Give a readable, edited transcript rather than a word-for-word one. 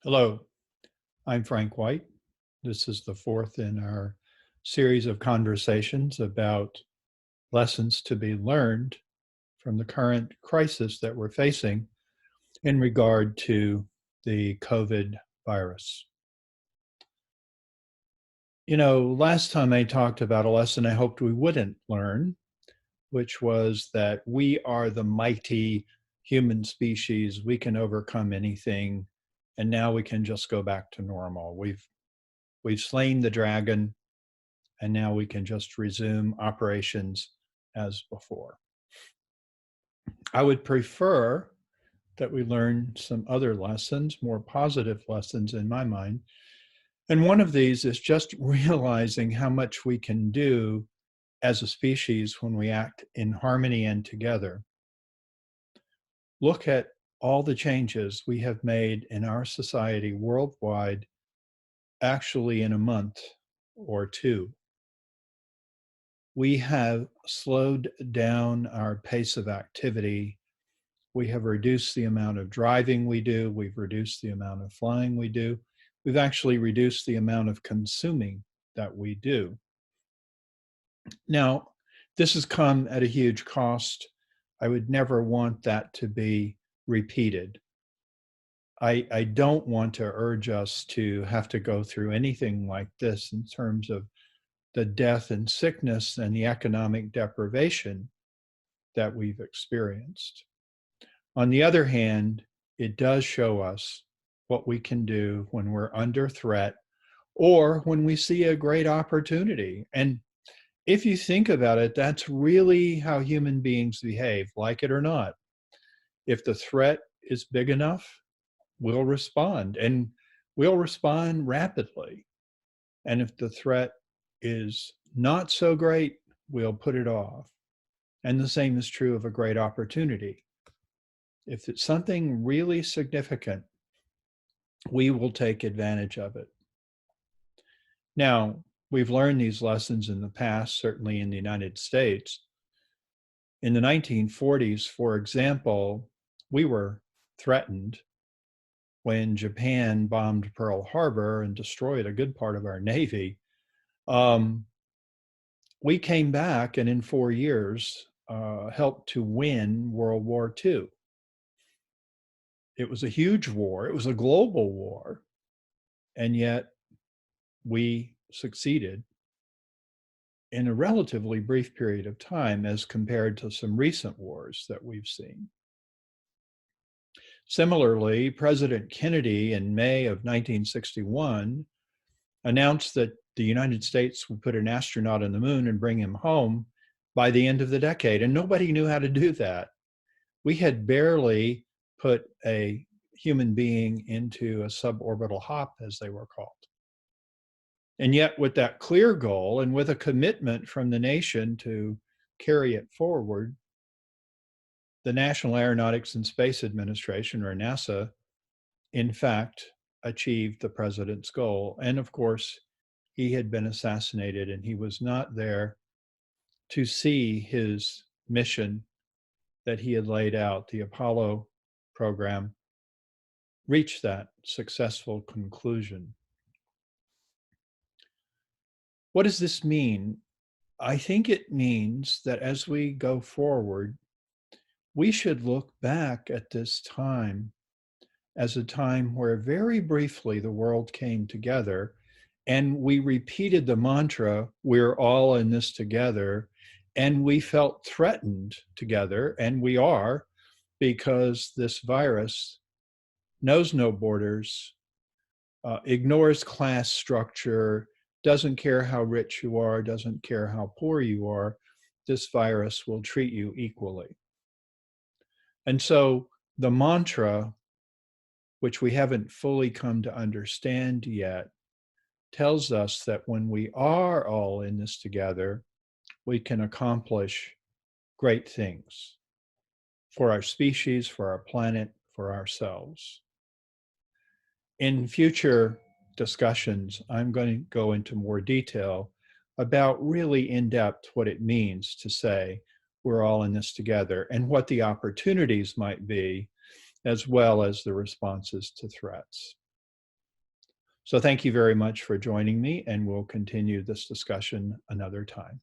Hello, I'm Frank White. This is the fourth in our series of conversations about lessons to be learned from the current crisis that we're facing in regard to the COVID virus. You know, last time I talked about a lesson I hoped we wouldn't learn, which was that we are the mighty human species. We can overcome anything, and now we can just go back to normal. We've slain the dragon, and now we can just resume operations as before. I would prefer that we learn some other lessons, more positive lessons in my mind. And one of these is just realizing how much we can do as a species when we act in harmony and together. Look at all the changes we have made in our society worldwide, actually in a month or two. We have slowed down our pace of activity. We have reduced the amount of driving we do. We've reduced the amount of flying we do. We've actually reduced the amount of consuming that we do. Now, this has come at a huge cost. I would never want that to be repeated. I don't want to urge us to have to go through anything like this in terms of the death and sickness and the economic deprivation that we've experienced. On the other hand, it does show us what we can do when we're under threat or when we see a great opportunity. And if you think about it, that's really how human beings behave, like it or not. If the threat is big enough, we'll respond, and we'll respond rapidly. And if the threat is not so great, we'll put it off. And the same is true of a great opportunity. If it's something really significant, we will take advantage of it. Now, we've learned these lessons in the past, certainly in the United States. In the 1940s, for example, we were threatened when Japan bombed Pearl Harbor and destroyed a good part of our Navy. We came back and in 4 years helped to win World War II. It was a huge war. It was a global war. And yet we succeeded in a relatively brief period of time as compared to some recent wars that we've seen. Similarly, President Kennedy in May of 1961 announced that the United States would put an astronaut on the moon and bring him home by the end of the decade. And nobody knew how to do that. We had barely put a human being into a suborbital hop, as they were called. And yet, with that clear goal and with a commitment from the nation to carry it forward, the National Aeronautics and Space Administration, or NASA, in fact, achieved the president's goal. And of course, he had been assassinated and he was not there to see his mission that he had laid out, the Apollo program, reach that successful conclusion. What does this mean? I think it means that as we go forward, we should look back at this time as a time where very briefly the world came together and we repeated the mantra, we're all in this together, and we felt threatened together, and we are, because this virus knows no borders, ignores class structure, doesn't care how rich you are, doesn't care how poor you are. This virus will treat you equally. And so the mantra, which we haven't fully come to understand yet, tells us that when we are all in this together, we can accomplish great things for our species, for our planet, for ourselves. In future discussions, I'm going to go into more detail about really in depth what it means to say we're all in this together and what the opportunities might be, as well as the responses to threats. So thank you very much for joining me, and we'll continue this discussion another time.